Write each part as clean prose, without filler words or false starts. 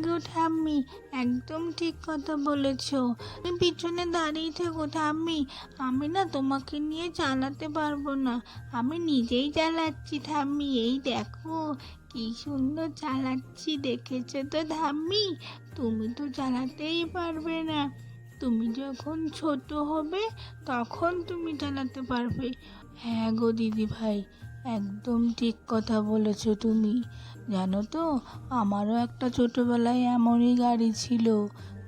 গো ঠাম্মি, একদম ঠিক কথা বলেছ। তুমি পিছনে দাঁড়িয়ে থেকো ঠাম্মি, আমি না তোমাকে নিয়ে চালাতে পারবো না, আমি নিজেই চালাচ্ছি ঠাম্মি। এই দেখো কি সুন্দর চালাচ্ছি, দেখেছো তো ঠাম্মি? তুমি তো চালাতেই পারবে না, তুমি যখন ছোট হবে তখন তুমি চালাতে পারবে। হ্যাঁ গো দিদি ভাই, একদম ঠিক কথা বলেছো তুমি। জানো তো, আমারও একটা ছোটবেলায় এমনই গাড়ি ছিল,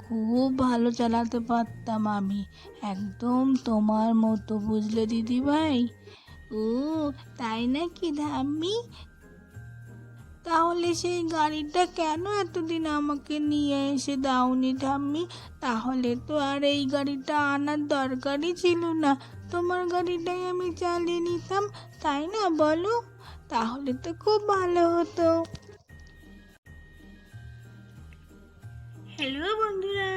খুব ভালো চালাতে পারতাম আমি, একদম তোমার মতো, বুঝলে দিদি ভাই? ও, তাই নাকি ধাম্মি? তাহলে সেই গাড়িটা কেন এতদিন আমাকে নিয়ে এসে দাওনি ঠাম্মি? তাহলে তো আর এই গাড়িটা আনার দরকারই ছিল না, তোমার গাড়িটাই আমি চালিয়ে নিতাম, তাই না বলো? তাহলে তো খুব ভালো হতো। হ্যালো বন্ধুরা,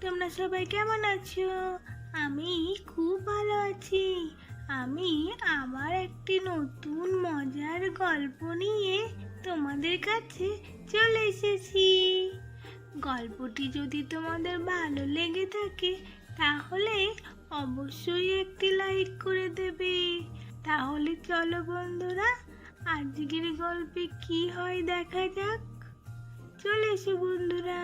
তোমরা সবাই কেমন আছো? আমি খুব ভালো আছি। আমি আবার একটি নতুন মজার গল্প নিয়ে তোমাদের কাছে চলে এসেছি। গল্পটি যদি তোমাদের ভালো লেগে থাকে তাহলে অবশ্যই একটি লাইক করে দেবে। তাহলে চলো বন্ধুরা, আজকের গল্পে কি হয় দেখা যাক। চলে এসো বন্ধুরা।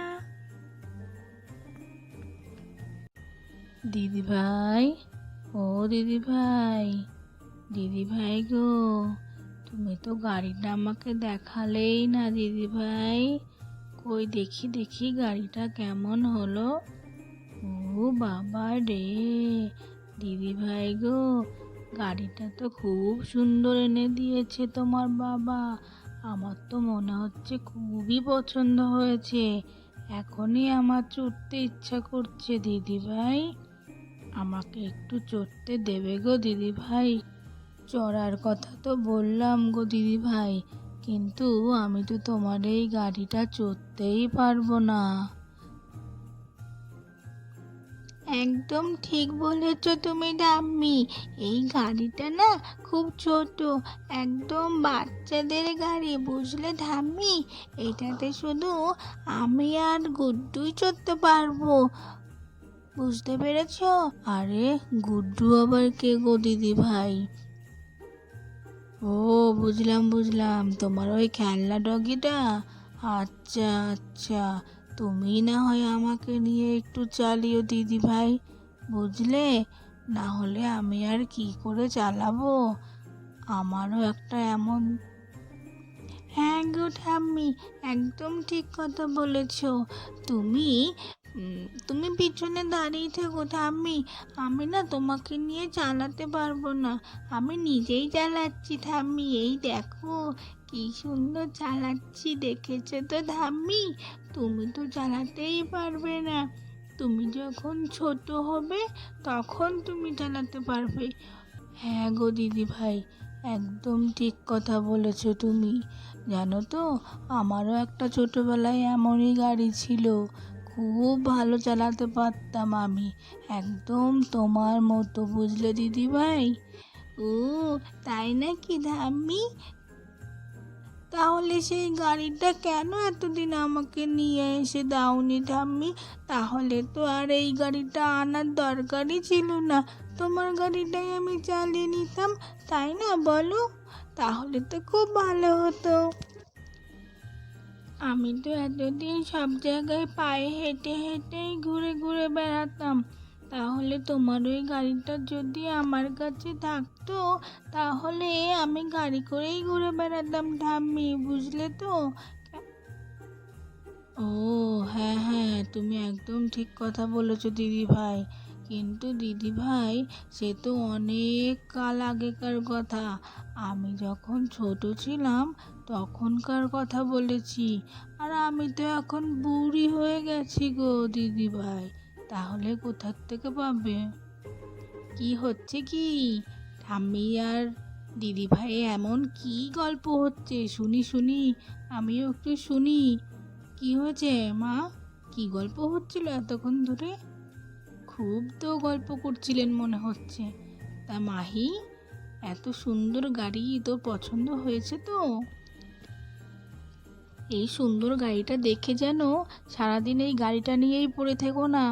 দিদি ভাই, ও দিদি ভাই, দিদি ভাই গো, তুমি তো গাড়িটা আমাকে দেখালেই না দিদি ভাই। কই দেখি দেখি গাড়িটা কেমন হলো। ও বাবা রে, দিদি ভাই গো, গাড়িটা তো খুব সুন্দর এনে দিয়েছে তোমার বাবা। আমার তো মনে হচ্ছে খুবই পছন্দ হয়েছে, এখনই আমার চড়তে ইচ্ছা করছে দিদি ভাই। আমাকে একটু চড়তে দেবে গো দিদি ভাই? চড়ার কথা তো বললাম গো দিদি ভাই, কিন্তু আমি তো তোমার এই গাড়িটা চড়তেই পারবো না। একদম ঠিক বলেছ তুমি ডাম্মি, এই গাড়িটা না খুব ছোট, একদম বাচ্চাদের গাড়ি, বুঝলে ধাম্মি? এটাতে শুধু আমি আর গুড্ডুই চড়তে পারবো, বুঝতে পেরেছ? আরে গুড্ডু আবার কে গো দিদি ভাই? ও, বুঝলাম বুঝলাম, তোমার ওই খেলনা ডগিটা। আচ্ছা আচ্ছা, তুমি না হয় আমাকে নিয়ে একটু চালিও দিদি ভাই, বুঝলে? না হলে আমি আর কি করে চালাবো, আমারও একটা এমন। হ্যাঁ গো ঠাম্মি, একদম ঠিক কথা বলেছ। তুমি তুমি পিছনে দাঁড়িয়ে থেকো ঠাম্মি, আমি না তোমাকে নিয়ে চালাতে পারবো না, আমি নিজেই চালাচ্ছি ঠাম্মি। এই দেখো কি সুন্দর চালাচ্ছি, দেখেছো তো ঠাম্মি? তুমি তো চালাতেই পারবে না, তুমি যখন ছোট হবে তখন তুমি চালাতে পারবে। হ্যাঁ গো দিদি ভাই, একদম ঠিক কথা বলেছো তুমি। জানো তো, আমারও একটা ছোটবেলায় এমনই গাড়ি ছিল, খুব ভালো চালাতে পারতাম আমি, একদম তোমার মতো, বুঝলে দিদি ভাই? ও, তাই নাকি ধাম্মি? তাহলে সেই গাড়িটা কেন এতদিন আমাকে নিয়ে এসে দাওনি ঠাম্মি? তাহলে তো আর এই গাড়িটা আনার দরকারই ছিল না, তোমার গাড়িটাই আমি চালিয়ে নিতাম, তাই না বলো? তাহলে তো খুব ভালো হতো। আমি তো এতদিন সব জায়গায় পায়ে হেঁটে হেঁটেই ঘুরে ঘুরে বেড়াতাম, তাহলে তোমার ওই গাড়িটা যদি আমার কাছে থাকতো তাহলে আমি গাড়ি করেই ঘুরে বেড়াতাম ঠাম্মি, বুঝলে তো? ও, হ্যাঁ হ্যাঁ, তুমি একদম ঠিক কথা বলেছো দিদি ভাই, কিন্তু দিদি ভাই, সে তো অনেক কাল আগেকার কথা, আমি যখন ছোট ছিলাম তখনকার কথা বলেছি, আর আমি তো এখন বুড়ি হয়ে গেছি গো দিদি ভাই, তাহলে কোথার থেকে পাবে? কি হচ্ছে কি ঠাম্মি আর দিদি ভাই, এমন কি গল্প হচ্ছে শুনি শুনি, আমিও একটু শুনি। কি হয়েছে মা? কি গল্প হচ্ছিল এতক্ষণ ধরে? খুব তো গল্প করছিলেন মনে হচ্ছে। তা মাহি, এত সুন্দর গাড়ি তোর পছন্দ হয়েছে তো? এই সুন্দর গাড়িটা দেখে যেন সারাদিন এই গাড়িটা নিয়েই পড়ে থেকো না।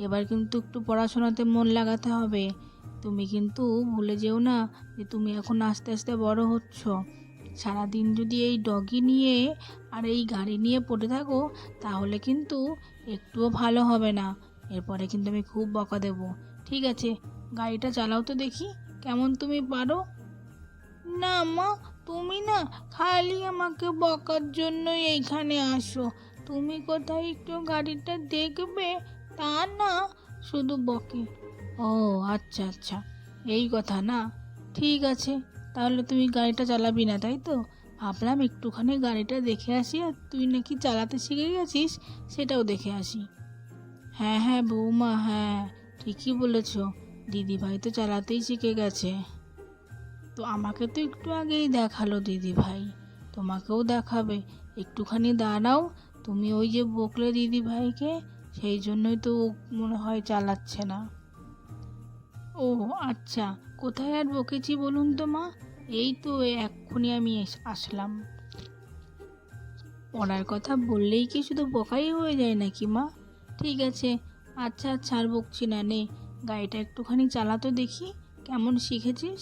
এবার কিন্তু একটু পড়াশোনাতে মন লাগাতে হবে। তুমি কিন্তু ভুলে যেও না যে তুমি এখন আস্তে আস্তে বড় হচ্ছ। সারাদিন যদি এই ডগি নিয়ে আর এই গাড়ি নিয়ে পড়ে থাকো তাহলে কিন্তু একটুও ভালো হবে না। এরপরে কিন্তু আমি খুব বকা দেবো। ঠিক আছে, গাড়িটা চালাও তো দেখি কেমন তুমি পারো। না মা, তুমি না খালি আমাকে বকার জন্য এইখানে আসো। তুমি কোথায় একটু গাড়িটা দেখবে তা না, শুধু বকে। ও আচ্ছা আচ্ছা, এই কথা না। ঠিক আছে, তাহলে তুমি গাড়িটা চালাবি না তাই তো? ভাবলাম একটুখানি গাড়িটা দেখে আসি, আর তুই নাকি চালাতে শিখে গেছিস সেটাও দেখে আসি। হ্যাঁ হ্যাঁ বৌমা, হ্যাঁ ঠিকই বলেছ। দিদিভাই তো চালাতেই শিখে গেছে। তো আমাকে তো একটু আগেই দেখালো দিদিভাই, তোমাকেও দেখাবে। একটুখানি দাঁড়াও, তুমি ওই যে বকলে দিদিভাইকে, সেই জন্যই তো ও মনে হয় চালাচ্ছে না। ও আচ্ছা, কোথায় আর বকেছি বলুন তো মা? এই তো এক্ষুনি আমি আসলাম। পড়ার কথা বললেই কি শুধু বকাই হয়ে যায় নাকি মা? ঠিক আছে, আচ্ছা আচ্ছা আর বকছি না, নে গাড়িটা একটুখানি চালাতো দেখি কেমন শিখেছিস।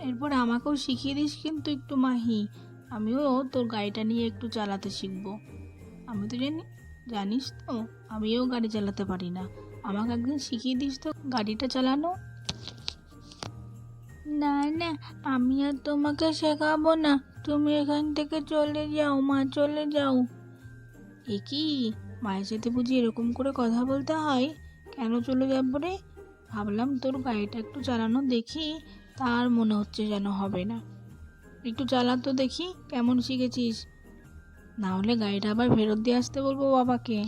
এরপর আমাকেও শিখিয়ে দিস কিন্তু একটু মাহি, আমিও তোর গাড়িটা নিয়ে একটু চালাতে শিখবো। আমি তো জানিস তো আমিও গাড়ি চালাতে পারি না। আমাকে একদিন শিখিয়ে দিস তো গাড়িটা চালানো। না না, আমি আর তোমাকে শেখাবো না, তুমি এখান থেকে চলে যাও মা, চলে যাও। এ কি, মায়ের সাথে বুঝি এরকম করে কথা বলতে হয়? কেন চলে যাবো রে? ভাবলাম তোর গাড়িটা একটু চালানো দেখি, তার মনে হচ্ছে যেন হবে না। একটু চালা তো দেখি কেমন শিখেছিস, না হলে গাড়িটা আবার ফেরত দিয়ে আসতে বলবো বাবাকে।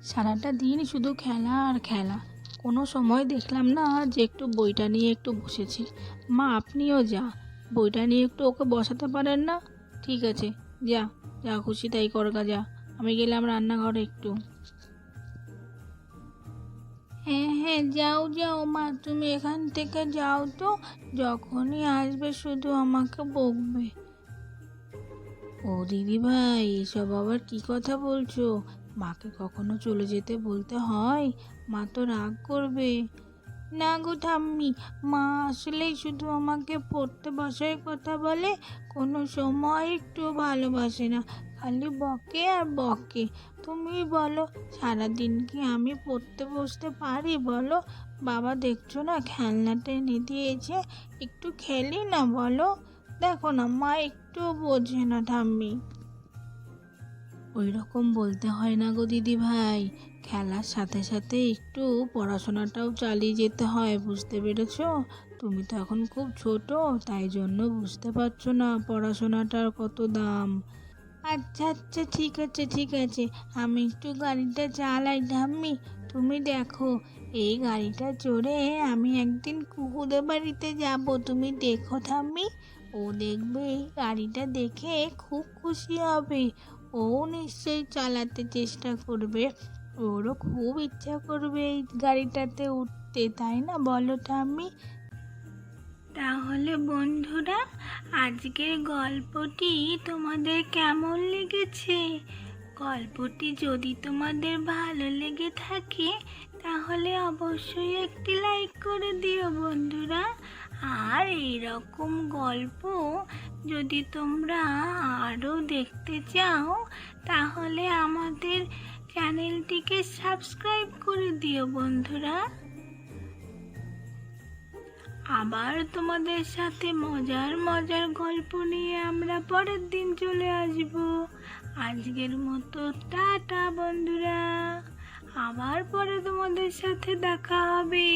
সারাটা দিন শুধু খেলা আর খেলা, কোনো সময় দেখলাম না যে একটু বইটা নিয়ে একটু বসেছি। মা আপনিও যা, বইটা নিয়ে একটু ওকে বসাতে পারেন না? ঠিক আছে, যা, যা খুশি তাই করগা, যা। আমি গেলাম রান্নাঘরে একটু। হ্যাঁ হ্যাঁ, যাও যাও মা, তুমি এখান থেকে যাও তো, যখনই আসবে শুধু আমাকে বকবে। ও দিদি ভাই, এসব আবার কি কথা বলছো? মাকে কখনো চলে যেতে বলতে হয়? মা তো রাগ করবে। না গো ঠাম্মি, মা আসলেই শুধু আমাকে পড়তে বসার কথা বলে, কোনো সময় একটু ভালোবাসে না, খালি বকে আর বকে। তুমি বলো, সারাদিন কি আমি পড়তে বসতে পারি বলো? বাবা দেখছো না খেলনাটা এনে দিয়েছে, একটু খেলি না বলো? দেখো না মা একটু বোঝে না ঠাম্মি। ওই রকম বলতে হয় না গো দিদি ভাই, খেলার সাথে সাথে একটু পড়াশোনাটাও চালিয়ে যেতে হয়, বুঝতে পেরেছো? তুমি তো এখন খুব ছোট, তাই জন্য বুঝতে পারছো না পড়াশোনাটার কত দাম। আচ্ছা আচ্ছা, ঠিক আছে ঠিক আছে, আমি একটু গাড়িটা চালাই ঠাম্মি। তুমি দেখো, এই গাড়িটা চড়ে আমি একদিন কুকুদের বাড়িতে যাব, তুমি দেখো ঠাম্মি। ও দেখবে এই গাড়িটা দেখে খুব খুশি হবে, ও নিশ্চয়ই চালাতে চেষ্টা করবে। ওরও খুব ইচ্ছা করবে এই গাড়িটাতে উঠতে, তাই না বলো ঠাম্মি? তাহলে বন্ধুরা, আজকের গল্পটি তোমাদের কেমন লেগেছে? গল্পটি যদি তোমাদের ভালো লেগে থাকে তাহলে অবশ্যই একটি লাইক করে দিও বন্ধুরা। আর এরকম গল্প যদি তোমরা আরও দেখতে চাও তাহলে আমাদের চ্যানেলটিকে সাবস্ক্রাইব করে দিও বন্ধুরা। আবার তোমাদের সাথে মজার মজার গল্প নিয়ে আমরা পরের দিন চলে আসব। আজকের মতো টাটা বন্ধুরা, আবার পরে তোমাদের সাথে দেখা হবে।